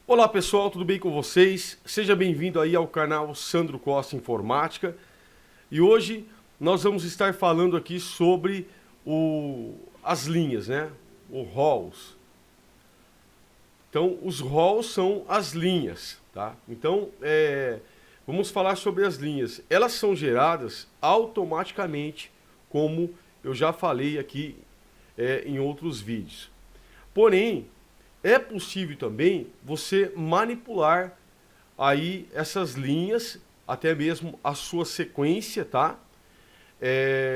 Olá pessoal, tudo bem com vocês? Seja bem-vindo aí ao canal Sandro Costa Informática. E hoje nós vamos estar falando aqui sobre as linhas, né? O halls. Então, os halls são as linhas, tá? Então, vamos falar sobre as linhas. Elas são geradas automaticamente, como eu já falei aqui em outros vídeos. Porém, é possível também você manipular aí essas linhas, até mesmo a sua sequência, tá?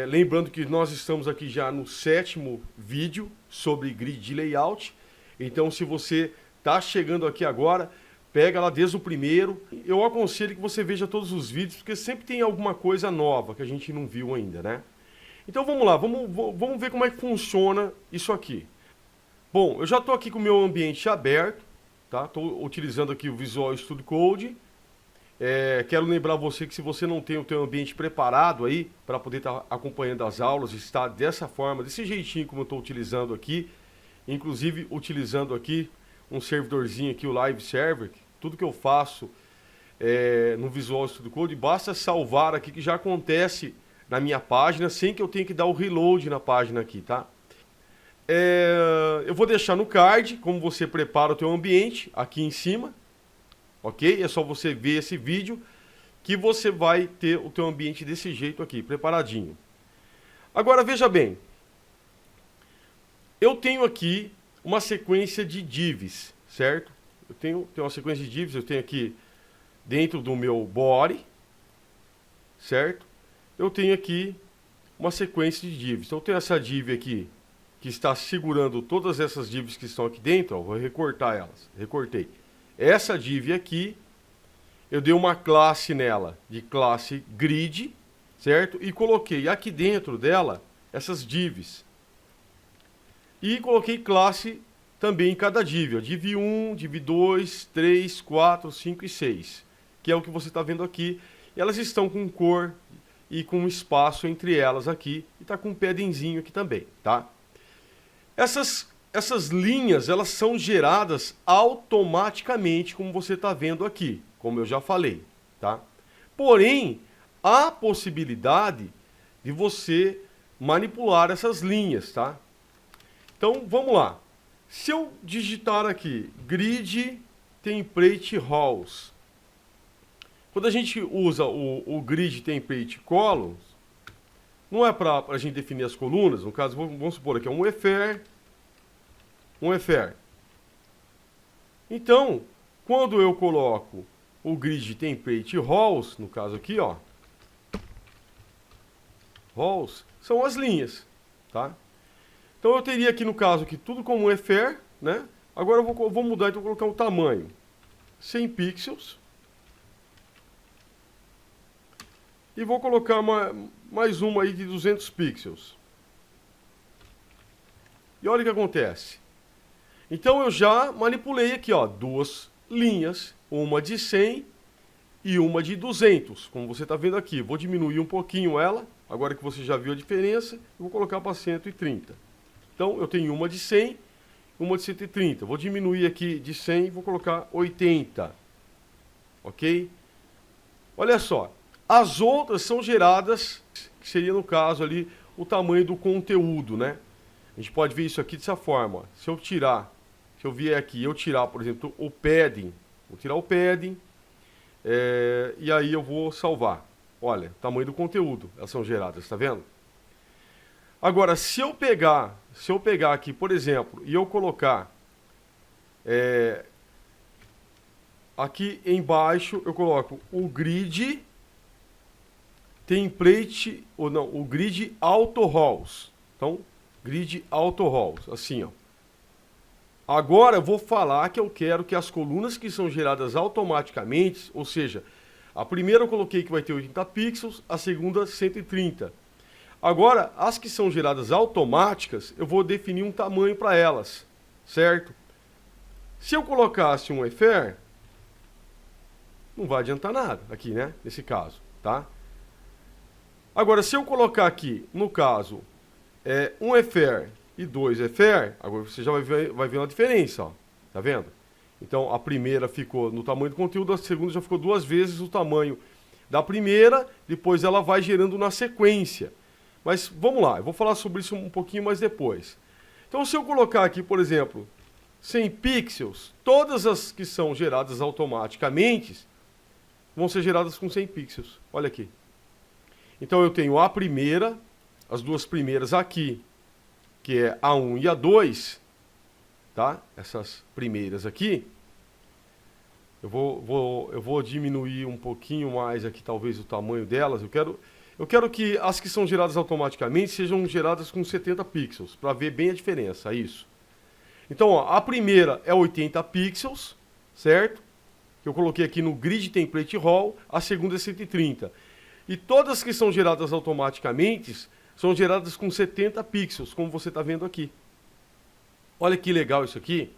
Lembrando que nós estamos aqui já no 7º vídeo sobre grid layout. Então, se você está chegando aqui agora, pega lá desde o primeiro. Eu aconselho que você veja todos os vídeos, porque sempre tem alguma coisa nova que a gente não viu ainda, né? Então vamos lá, vamos ver como é que funciona isso aqui. Bom, eu já estou aqui com o meu ambiente aberto, tá? Estou utilizando aqui o Visual Studio Code. Quero lembrar você que se você não tem o teu ambiente preparado aí para poder estar acompanhando as aulas, está dessa forma, desse jeitinho como eu estou utilizando aqui, inclusive utilizando aqui um servidorzinho aqui, o Live Server. Tudo que eu faço no Visual Studio Code, basta salvar aqui que já acontece na minha página, sem que eu tenha que dar o reload na página aqui, tá? Eu vou deixar no card como você prepara o teu ambiente aqui em cima, ok? É só você ver esse vídeo que você vai ter o teu ambiente desse jeito aqui, preparadinho. Agora veja bem, eu tenho aqui uma sequência de divs, certo? Eu tenho uma sequência de divs, eu tenho aqui dentro do meu body, certo? Eu tenho aqui uma sequência de divs. Então eu tenho essa div aqui que está segurando todas essas divs que estão aqui dentro, ó, vou recortar elas, recortei. Essa div aqui, eu dei uma classe nela, de classe grid, certo? E coloquei aqui dentro dela essas divs. E coloquei classe também em cada div, ó, div 1, div 2, 3, 4, 5 e 6, que é o que você está vendo aqui. E elas estão com cor e com espaço entre elas aqui, e está com um paddingzinho aqui também, tá? Essas linhas, elas são geradas automaticamente, como você está vendo aqui, como eu já falei, tá? Porém, há possibilidade de você manipular essas linhas, tá? Então, vamos lá. Se eu digitar aqui, grid template halls, quando a gente usa o grid template columns, não é para a gente definir as colunas, no caso, vamos supor aqui, um efer. Então, quando eu coloco o grid template halls, no caso aqui, ó, halls são as linhas, tá? Então eu teria aqui no caso aqui tudo como um efer, né? Agora eu vou mudar, então vou colocar o tamanho 100 pixels. E vou colocar mais uma aí de 200 pixels. E olha o que acontece. Então eu já manipulei aqui, ó, duas linhas, uma de 100 e uma de 200, como você está vendo aqui. Vou diminuir um pouquinho ela, agora que você já viu a diferença, eu vou colocar para 130. Então eu tenho uma de 100, uma de 130. Vou diminuir aqui de 100 e vou colocar 80. Ok? Olha só. As outras são geradas, que seria no caso ali o tamanho do conteúdo, né? A gente pode ver isso aqui dessa forma. Se eu vier aqui e eu tirar, por exemplo, o padding, vou tirar o padding, e aí eu vou salvar. Olha, tamanho do conteúdo, elas são geradas, tá vendo? Agora, se eu pegar aqui, por exemplo, e eu colocar aqui embaixo, eu coloco o grid template, ou não, o grid auto halls. Então, grid auto halls, assim, ó. Agora eu vou falar que eu quero que as colunas que são geradas automaticamente, ou seja, a primeira eu coloquei que vai ter 80 pixels, a segunda 130. Agora, as que são geradas automáticas, eu vou definir um tamanho para elas, certo? Se eu colocasse um efer, não vai adiantar nada aqui, né? Nesse caso, tá? Agora, se eu colocar aqui, no caso, um efer e 2 efer, agora você já vai ver uma diferença, ó. Tá vendo? Então, a primeira ficou no tamanho do conteúdo, a segunda já ficou 2 vezes o tamanho da primeira, depois ela vai gerando na sequência. Mas vamos lá, eu vou falar sobre isso um pouquinho mais depois. Então, se eu colocar aqui, por exemplo, 100 pixels, todas as que são geradas automaticamente vão ser geradas com 100 pixels. Olha aqui. Então, eu tenho a primeira, as 2 primeiras aqui, que é a 1 e a 2, tá? Essas primeiras aqui. Eu vou diminuir um pouquinho mais aqui, talvez, o tamanho delas. Eu quero que as que são geradas automaticamente sejam geradas com 70 pixels, para ver bem a diferença, é isso. Então, ó, a primeira é 80 pixels, certo? Que eu coloquei aqui no Grid Template Raw, a segunda é 130. E todas que são geradas automaticamente são geradas com 70 pixels, como você está vendo aqui. Olha que legal isso aqui.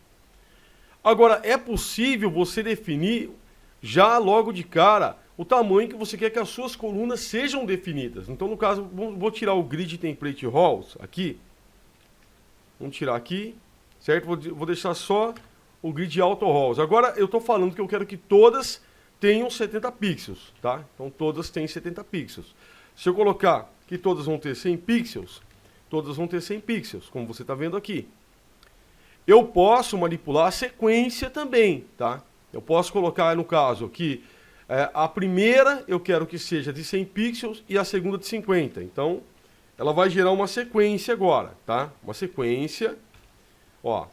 Agora, é possível você definir já logo de cara o tamanho que você quer que as suas colunas sejam definidas. Então, no caso, vou tirar o Grid Template Rows aqui. Vamos tirar aqui, certo? Vou deixar só o Grid Auto Rows. Agora, eu estou falando que eu quero que todas tenham 70 pixels, tá? Então, todas têm 70 pixels. Se eu colocar que todas vão ter 100 pixels, todas vão ter 100 pixels, como você está vendo aqui. Eu posso manipular a sequência também, tá? Eu posso colocar, no caso, que a primeira eu quero que seja de 100 pixels e a segunda de 50. Então, ela vai gerar uma sequência agora, tá? Uma sequência, ó,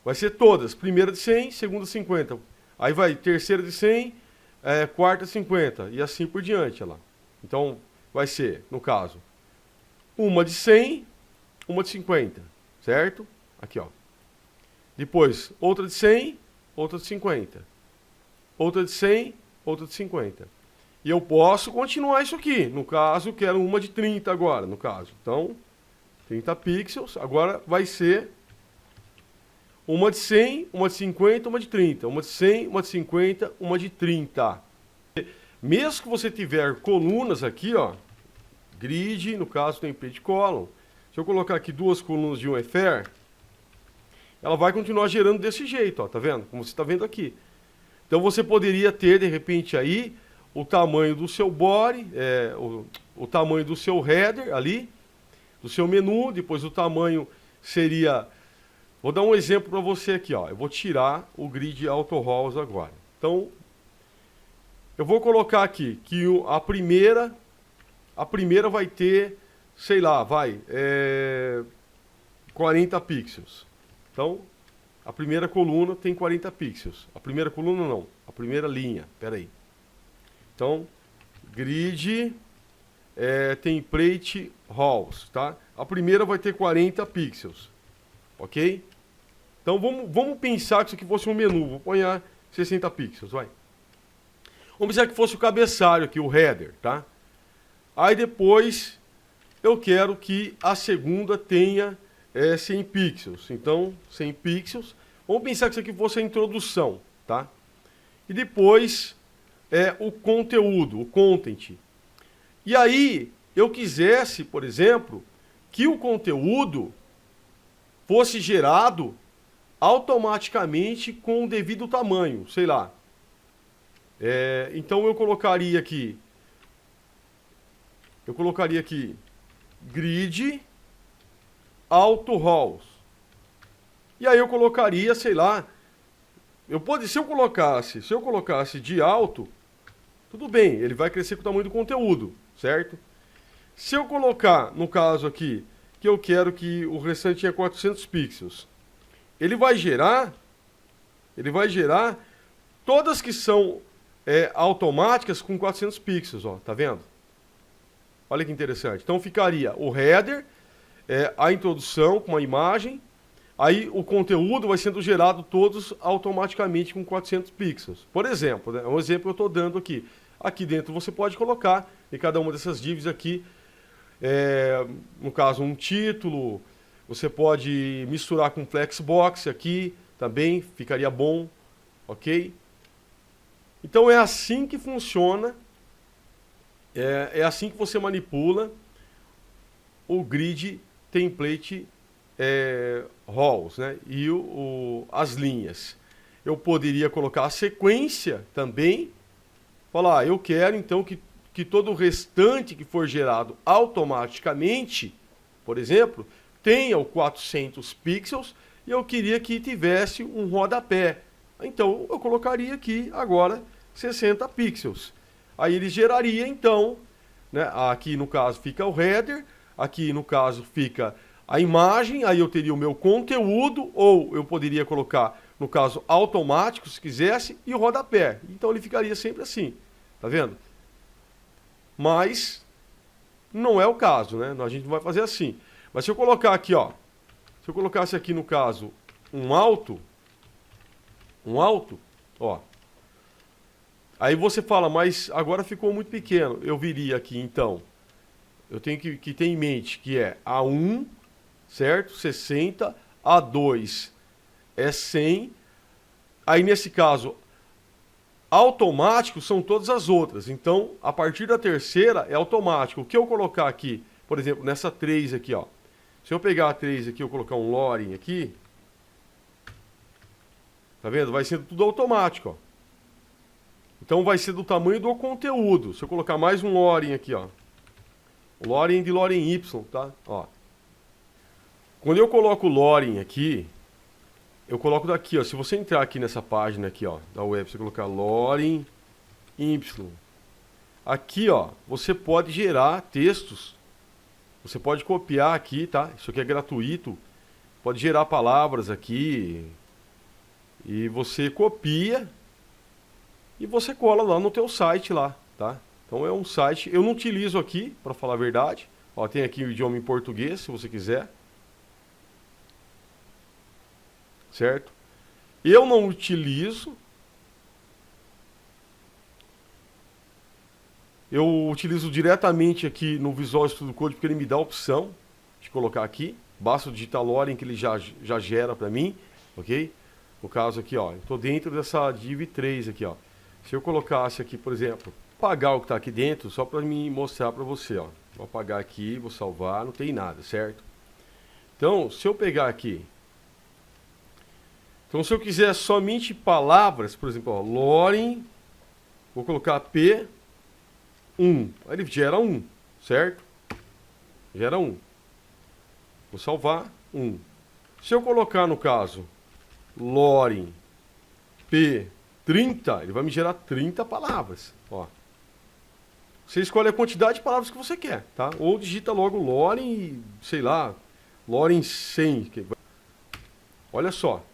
vai ser todas. Primeira de 100, segunda de 50. Aí vai terceira de 100, quarta de 50 e assim por diante, ó lá. Então, vai ser, no caso, uma de 100, uma de 50, certo? Aqui, ó. Depois, outra de 100, outra de 50. Outra de 100, outra de 50. E eu posso continuar isso aqui. No caso, eu quero uma de 30 agora, no caso. Então, 30 pixels. Agora vai ser uma de 100, uma de 50, uma de 30. Uma de 100, uma de 50, uma de 30. Mesmo que você tiver colunas aqui, ó, grid, no caso, template column. Se eu colocar aqui 2 colunas de um FR, ela vai continuar gerando desse jeito, ó, tá vendo? Como você está vendo aqui. Então você poderia ter, de repente, aí o tamanho do seu body, o tamanho do seu header ali, do seu menu, depois o tamanho seria... Vou dar um exemplo para você aqui, ó. Eu vou tirar o Grid Auto Rows agora. Então, eu vou colocar aqui que a primeira vai ter, sei lá, 40 pixels. Então, a primeira coluna tem 40 pixels. A primeira coluna não, a primeira linha, peraí. Então, Grid Template Rows, tá? A primeira vai ter 40 pixels, ok? Então, vamos pensar que isso aqui fosse um menu. Vou pôr 60 pixels, vai. Vamos pensar que fosse o cabeçalho aqui, o header, tá? Aí depois, eu quero que a segunda tenha 100 pixels. Então, 100 pixels. Vamos pensar que isso aqui fosse a introdução, tá? E depois o conteúdo, o content. E aí, eu quisesse, por exemplo, que o conteúdo fosse gerado automaticamente com o devido tamanho, sei lá. Então, eu colocaria aqui Grid Auto Rows. E aí eu colocaria, sei lá, se eu colocasse de alto, tudo bem, ele vai crescer com o tamanho do conteúdo, certo? Se eu colocar, no caso aqui, que eu quero que o restante tenha 400 pixels, ele vai gerar todas que são automáticas com 400 pixels, ó, tá vendo? Olha que interessante. Então ficaria o header, a introdução com uma imagem, aí o conteúdo vai sendo gerado todos automaticamente com 400 pixels. Por exemplo, né, é um exemplo que eu estou dando aqui. Aqui dentro você pode colocar em cada uma dessas divs aqui, no caso um título, você pode misturar com Flexbox aqui, também ficaria bom, ok? Então é assim que funciona, é assim que você manipula o Grid Template Rows, né? E as linhas. eu poderia colocar a sequência também. Falar, eu quero então que todo o restante que for gerado automaticamente, por exemplo, tenha o 400 pixels e eu queria que tivesse um rodapé. Então eu colocaria aqui agora 60 pixels. Aí ele geraria então, né, aqui no caso fica o header, aqui no caso fica a imagem, aí eu teria o meu conteúdo, ou eu poderia colocar, no caso, automático, se quisesse, e o rodapé. Então ele ficaria sempre assim, tá vendo? Mas não é o caso, né? A gente não vai fazer assim. Mas se eu colocar aqui, ó, se eu colocasse aqui no caso um alto, ó, aí você fala, mas agora ficou muito pequeno. Eu viria aqui, então, eu tenho que ter em mente que é A1, certo? 60, A2 é 100. Aí, nesse caso, automático são todas as outras. Então, a partir da terceira é automático. O que eu colocar aqui, por exemplo, nessa 3 aqui, ó. Se eu pegar a 3 aqui, eu colocar um loring aqui, tá vendo? Vai sendo tudo automático, ó. Então vai ser do tamanho do conteúdo. Se eu colocar mais um loring aqui, ó. Loring de loring Y, tá? Ó. Quando eu coloco o loring aqui, eu coloco daqui, ó. Se você entrar aqui nessa página aqui, ó, da web, você colocar loring Y. Aqui, ó, você pode gerar textos. Você pode copiar aqui, tá? Isso aqui é gratuito. Pode gerar palavras aqui. E você copia e você cola lá no teu site lá, tá? Então é um site, eu não utilizo aqui, para falar a verdade. Ó, tem aqui o idioma em português, se você quiser. Certo? Eu não utilizo. Eu utilizo diretamente aqui no Visual Studio Code, porque ele me dá a opção de colocar aqui. Basta digitar loring que ele já gera para mim, ok? No caso aqui, ó, eu estou dentro dessa div 3 aqui, ó. Se eu colocasse aqui, por exemplo, apagar o que está aqui dentro, só para me mostrar para você, ó. Vou apagar aqui, vou salvar, não tem nada, certo? Então, se eu pegar aqui, então se eu quiser somente palavras, por exemplo, ó, loring, vou colocar P1, aí ele gera 1, certo? Gera 1. Vou salvar 1. Se eu colocar, no caso, loring P30, ele vai me gerar 30 palavras, ó. Você escolhe a quantidade de palavras que você quer, tá? Ou digita logo loring, sei lá, loring 100. Olha só.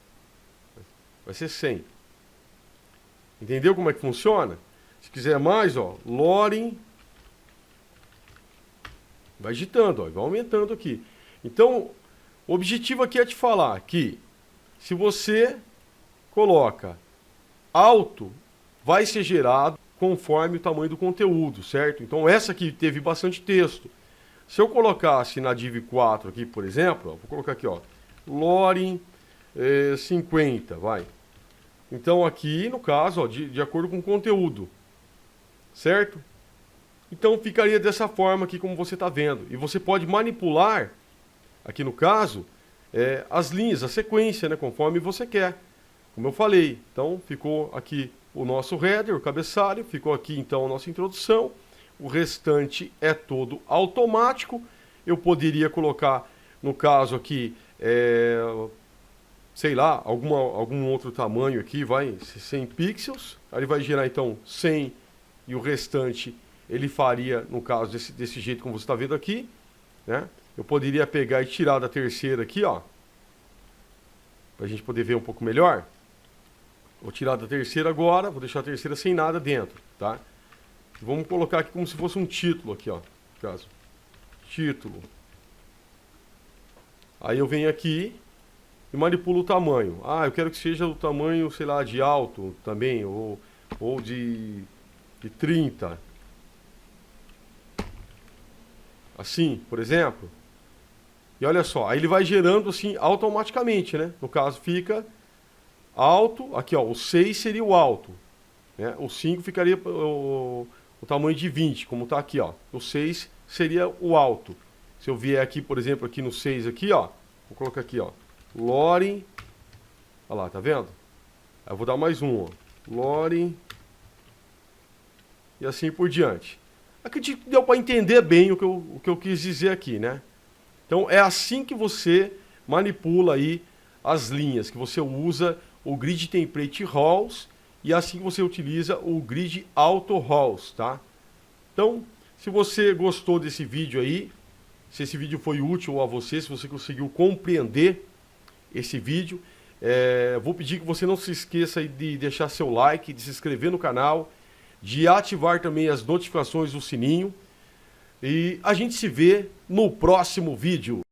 Vai ser 100. Entendeu como é que funciona? Se quiser mais, ó, loring. Vai digitando, ó, vai aumentando aqui. Então, o objetivo aqui é te falar que se você coloca alto, vai ser gerado conforme o tamanho do conteúdo, certo? Então essa aqui teve bastante texto. Se eu colocasse na div 4 aqui, por exemplo, ó, vou colocar aqui, ó, loring 50, vai. Então aqui, no caso, ó, de acordo com o conteúdo, certo? Então ficaria dessa forma aqui como você está vendo. E você pode manipular, aqui no caso, as linhas, a sequência, né, conforme você quer. Como eu falei, então ficou aqui o nosso header, o cabeçalho, ficou aqui então a nossa introdução. O restante é todo automático. Eu poderia colocar, no caso aqui, sei lá, algum outro tamanho aqui, vai 100 pixels. Aí ele vai gerar então 100 e o restante ele faria, no caso, desse jeito como você está vendo aqui, né? Eu poderia pegar e tirar da terceira aqui, ó, para a gente poder ver um pouco melhor. Vou tirar da terceira agora, vou deixar a terceira sem nada dentro, tá? Vamos colocar aqui como se fosse um título aqui, ó, no caso. Título. Aí eu venho aqui e manipulo o tamanho. Ah, eu quero que seja o tamanho, sei lá, de alto também, ou de 30. Assim, por exemplo. E olha só, aí ele vai gerando assim automaticamente, né? No caso fica alto, aqui ó, o 6 seria o alto, né? O 5 ficaria o tamanho de 20, como está aqui, ó. O 6 seria o alto. Se eu vier aqui, por exemplo, aqui no 6 aqui, ó, vou colocar aqui, ó, loring, olha lá, tá vendo? Aí eu vou dar mais um, ó. Lore. E assim por diante. Acredito que deu para entender bem o que eu quis dizer aqui, né? Então é assim que você manipula aí as linhas, que você usa o Grid Template Halls e assim que você utiliza o Grid Auto Halls, tá? Então, se você gostou desse vídeo aí, se esse vídeo foi útil a você, se você conseguiu compreender esse vídeo, vou pedir que você não se esqueça de deixar seu like, de se inscrever no canal, de ativar também as notificações do sininho. E a gente se vê no próximo vídeo.